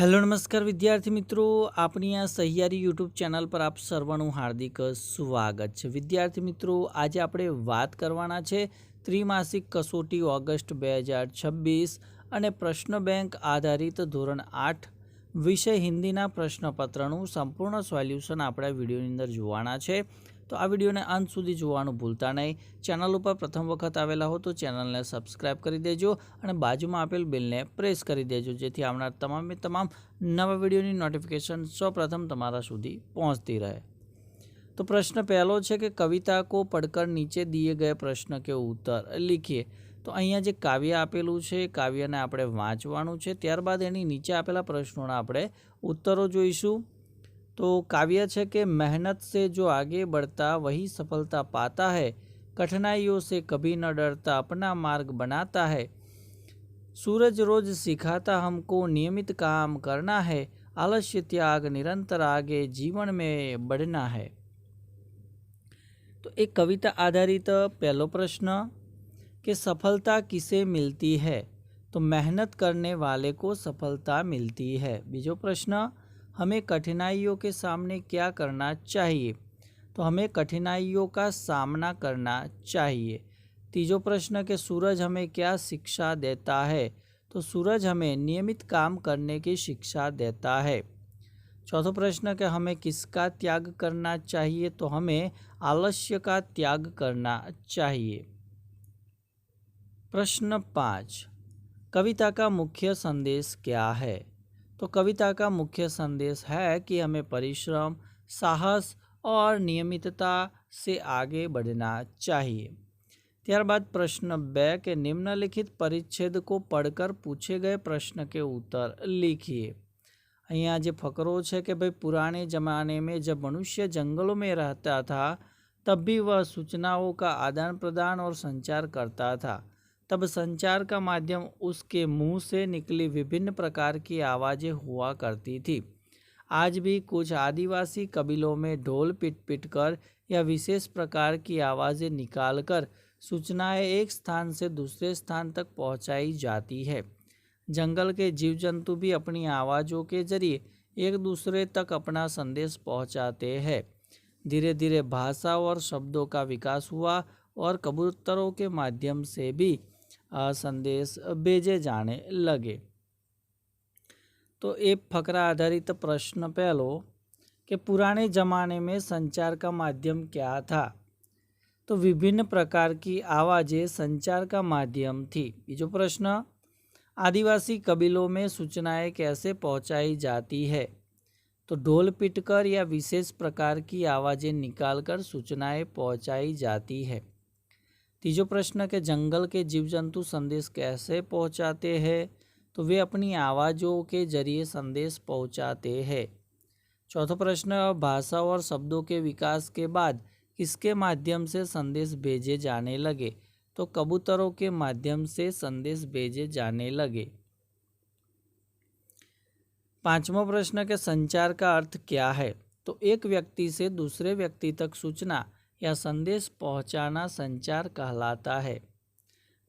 Hello નમસ્કાર વિદ્યાર્થી મિત્રો, આપણી આ સહિયારી યુટ્યુબ ચેનલ પર આપ સર્વનું હાર્દિક સ્વાગત છે। વિદ્યાર્થી મિત્રો, આજે આપણે વાત કરવાના છે ત્રિમાસિક કસોટી ઓગસ્ટ 2026 અને પ્રશ્ન બેંક આધારિત ધોરણ 8 વિષય હિન્દીના પ્રશ્નપત્રનું સંપૂર્ણ સોલ્યુશન આપણા વિડીયોની અંદર જોવાના છે। તો આ વિડીયોને અંત સુધી જોવાનું ભૂલતા નહીં। ચેનલ ઉપર પ્રથમ વખત આવેલા હો તો ચેનલને સબસ્ક્રાઇબ કરી દેજો અને બાજુમાં આપેલ બેલને પ્રેસ કરી દેજો, જેથી આવનાર તમામે તમામ નવા વિડીયોની નોટિફિકેશન સૌપ્રથમ તમારા સુધી પહોંચતી રહે। तो प्रश्न पहलो है कि कविता को पढ़कर नीचे दिए गए प्रश्न के उत्तर लिखिए। तो अहींया जे काव्य आपेलू है, काव्यने आपणे वांचवानुं छे, त्यारबाद एनी नीचे आपेला प्रश्नोना आपणे उत्तरों जोईशुं। तो काव्य है कि मेहनत से जो आगे बढ़ता वही सफलता पाता है, कठिनाइयों से कभी न डरता अपना मार्ग बनाता है, सूरज रोज सिखाता हमको नियमित काम करना है, आलस्य त्याग निरंतर आगे जीवन में बढ़ना है। तो एक कविता आधारित पहलो प्रश्न कि सफलता किसे मिलती है? तो मेहनत करने वाले को सफलता मिलती है। बीजो प्रश्न, हमें कठिनाइयों के सामने क्या करना चाहिए? तो हमें कठिनाइयों का सामना करना चाहिए। तीजो प्रश्न कि सूरज हमें क्या शिक्षा देता है? तो सूरज हमें नियमित काम करने की शिक्षा देता है। चौथो प्रश्न कि हमें किसका त्याग करना चाहिए? तो हमें आलस्य का त्याग करना चाहिए। प्रश्न 5, कविता का मुख्य संदेश क्या है? तो कविता का मुख्य संदेश है कि हमें परिश्रम, साहस और नियमितता से आगे बढ़ना चाहिए। त्यारबाद प्रश्न 2 के निम्नलिखित परिच्छेद को पढ़कर पूछे गए प्रश्न के उत्तर लिखिए। अहींया जे फकरो है कि भाई पुराने ज़माने में जब मनुष्य जंगलों में रहता था तब भी वह सूचनाओं का आदान प्रदान और संचार करता था। तब संचार का माध्यम उसके मुंह से निकली विभिन्न प्रकार की आवाज़ें हुआ करती थी। आज भी कुछ आदिवासी कबीलों में ढोल पीट पीट कर या विशेष प्रकार की आवाज़ें निकालकर सूचनाएं एक स्थान से दूसरे स्थान तक पहुंचाई जाती है। जंगल के जीव जंतु भी अपनी आवाज़ों के जरिए एक दूसरे तक अपना संदेश पहुंचाते हैं। धीरे धीरे भाषा और शब्दों का विकास हुआ और कबूतरों के माध्यम से भी संदेश भेजे जाने लगे। तो एक फकरा आधारित प्रश्न पहलो कि पुराने ज़माने में संचार का माध्यम क्या था? तो विभिन्न प्रकार की आवाज़ें संचार का माध्यम थी। बीजो प्रश्न, आदिवासी कबीलों में सूचनाएं कैसे पहुंचाई जाती है? तो ढोल पीटकर या विशेष प्रकार की आवाज़ें निकालकर सूचनाएं पहुंचाई जाती है। तीजो प्रश्न के जंगल के जीव जंतु संदेश कैसे पहुंचाते हैं? तो वे अपनी आवाज़ों के जरिए संदेश पहुंचाते हैं। चौथा प्रश्न, भाषा और शब्दों के विकास के बाद किसके माध्यम से संदेश भेजे जाने लगे? तो कबूतरों के माध्यम से संदेश भेजे जाने लगे। पांचवा प्रश्न के संचार का अर्थ क्या है? तो एक व्यक्ति से दूसरे व्यक्ति तक सूचना या संदेश पहुंचाना संचार कहलाता है।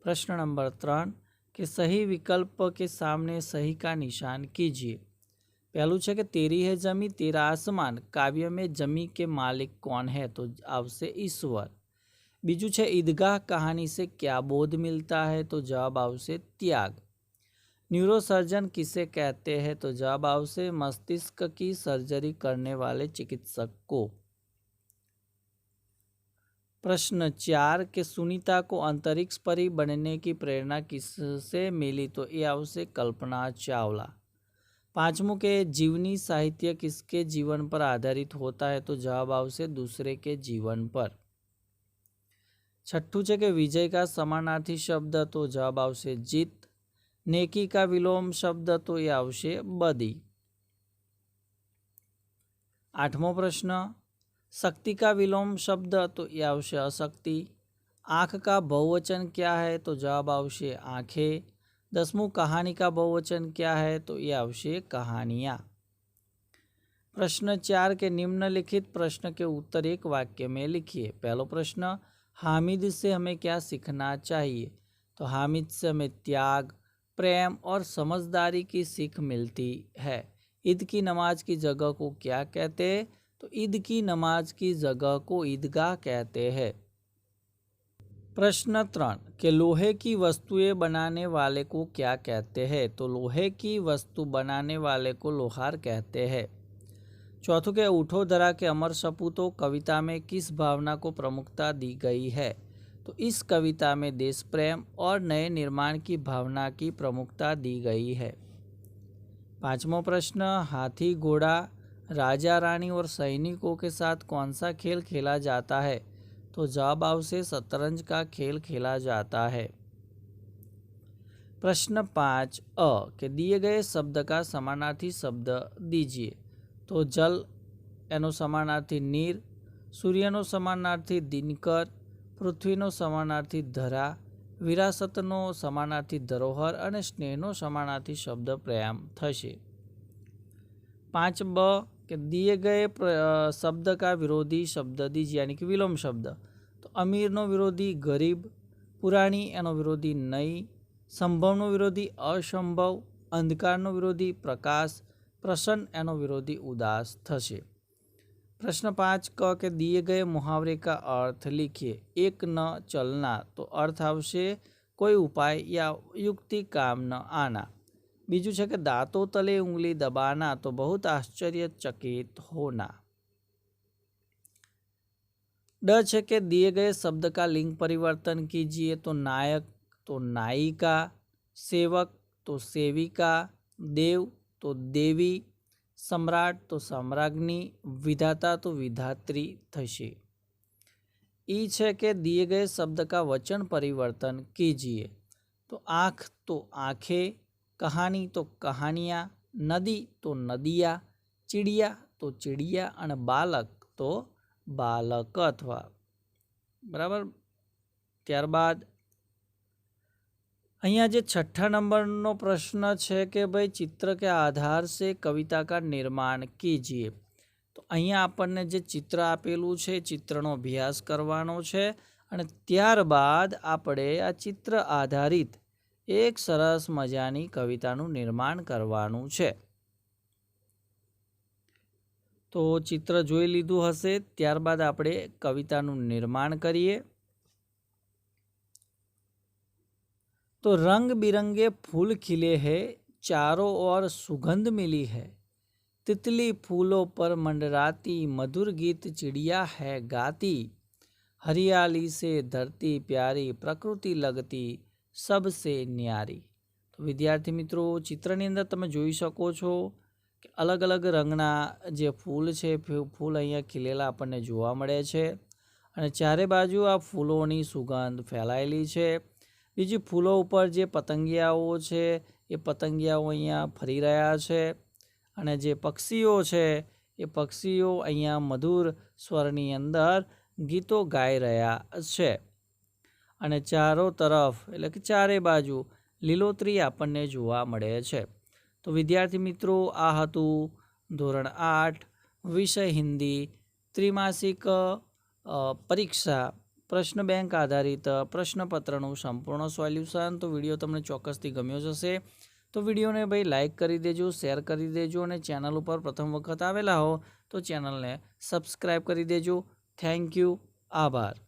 प्रश्न नंबर 3 कि सही विकल्प के सामने सही का निशान कीजिए। पहलू है कि तेरी है जमी तेरा आसमान, काव्य में जमी के मालिक कौन है? तो आवश्य ईश्वर। बीजू है ईदगाह कहानी से क्या बोध मिलता है? तो जवाब आवश्य त्याग। न्यूरोसर्जन किसे कहते हैं? तो जवाब आवश्य मस्तिष्क की सर्जरी करने वाले चिकित्सक को। प्रश्न 4 कि सुनीता को अंतरिक्ष परी बनने की प्रेरणा किससे मिली? तो ये आवश्य कल्पना चावला। पांचवों के जीवनी साहित्य किसके जीवन पर आधारित होता है? तो जवाब आवश्य दूसरे के जीवन पर। छठू है कि विजय का समानार्थी शब्द? तो जवाब आवश्य जीत। नेकी का विलोम शब्द? तो यह आवश्य बदी। आठवां प्रश्न, शक्ति का विलोम शब्द? तो यह आवश्य अशक्ति। आँख का बहुवचन क्या है? तो जवाब आवश्य आँखें। 10वां, कहानी का बहुवचन क्या है? तो यह आवश्य कहानियाँ। प्रश्न 4 के निम्नलिखित प्रश्न के उत्तर एक वाक्य में लिखिए। पहला प्रश्न, हामिद से हमें क्या सीखना चाहिए? तो हामिद से हमें त्याग, प्रेम और समझदारी की सीख मिलती है। ईद की नमाज की जगह को क्या कहते हैं? तो ईद की नमाज की जगह को ईदगाह कहते हैं। प्रश्न 3 कि लोहे की वस्तुएं बनाने वाले को क्या कहते हैं? तो लोहे की वस्तु बनाने वाले को लोहार कहते हैं। चौथों के उठो धरा के अमर सपूतों कविता में किस भावना को प्रमुखता दी गई है? तो इस कविता में देश प्रेम और नए निर्माण की भावना की प्रमुखता दी गई है। पांचवा प्रश्न, हाथी घोड़ा राजा रानी और सैनिकों के साथ कौन सा खेल खेला जाता है? तो जवाब आवश्य शतरंज का खेल खेला जाता है। प्रश्न 5 कि दिए गए शब्द का समानार्थी शब्द दीजिए। तो जल एनो समानार्थी नीर, सूर्यनो समानार्थी दिनकर, पृथ्वीनो समानार्थी धरा, विरासतनो समानार्थी धरोहर અને સ્નેહનો સમાનાર્થી શબ્દ પ્રેમ થશે। 5b कि दिए गए शब्द का विरोधी शब्द दीजिए यानी कि विलोम शब्द। तो अमीरનો વિરોધી ગરીબ, પુરાણી એનો વિરોધી નઈ, સંભવનો વિરોધી અસંભવ, અંધકારનો વિરોધી પ્રકાશ, પ્રસન્ન એનો વિરોધી ઉદાસ થશે। प्रश्न 5 क के दिए गए मुहावरे का अर्थ लिखिए। एक न चलना तो अर्थ आवशे कोई उपाय या युक्ति काम न आना। बीजू है कि दांतों तले उंगली दबाना तो बहुत आश्चर्यचकित होना। ड है कि दिए गए शब्द का लिंग परिवर्तन कीजिए। तो नायक तो नायिका, सेवक तो सेविका, देव तो देवी, सम्राट तो सम्राज्ञी, विधाता तो विधात्री थशे। ई है कि दिए गए शब्द का वचन परिवर्तन कीजिए। तो आँख तो आँखें, कहानी तो कहानियाँ, नदी तो नदिया, चिड़िया तो चिड़िया और बालक तो बालक अथवा बराबर। त्यारबाद अहियाँ जे छठा नंबरनो प्रश्न है कि भाई चित्र के आधार से कविता का निर्माण कीजिए। तो अहियाँ आपने जे चित्र आपेलू है चित्रनो अभ्यास करवानो है और त्यारबाद आपणे आ चित्र आधारित एक सरस मजानी कवितानु निर्माण करवानुं छे। तो चित्र जोई लीधुं हशे, त्यारबाद आपणे कवितानु निर्माण करीए। तो रंग बिरंगे फूल खिले हैं, चारों ओर सुगंध मिली है, तितली फूलों पर मंडराती, मधुर गीत चिड़िया है गाती, हरियाली से धरती प्यारी, प्रकृति लगती सबसे न्यारी। तो विद्यार्थी मित्रों चित्रनी अंदर तमे जोई शको छो कि अलग अलग रंगना जे फूल छे फूल अहींया खिलेला आपने जोवा मळे छे अने चारे बाजू आ फूलोनी सुगंध फैलायेली छे। बीजी फूलों पर जे पतंगियाओ छे ए पतंगियाओ अहींया फरी रह्या छे अने जे पक्षीओ छे ए पक्षीओ अहींया मधुर स्वरनी अंदर गीतो गाई रह्या छे अने चारों तरफ एटले के चारे बाजू लीलोतरी आपने जोवा मळे छे। तो विद्यार्थी मित्रों आ हतुं धोरण 8 विषय हिंदी त्रिमासिक परीक्षा प्रश्न बैंक आधारित प्रश्नपत्रનું संपूर्ण सोल्यूशन। तो विडियो तमने चौक्कसथी गम्यो ज हशे तो विडियो ने भाई लाइक करी देजो, शेर करी देजो और चेनल पर प्रथम वखत आवेला हो तो चेनल ने सब्सक्राइब करी देजो। थैंक यू, आभार।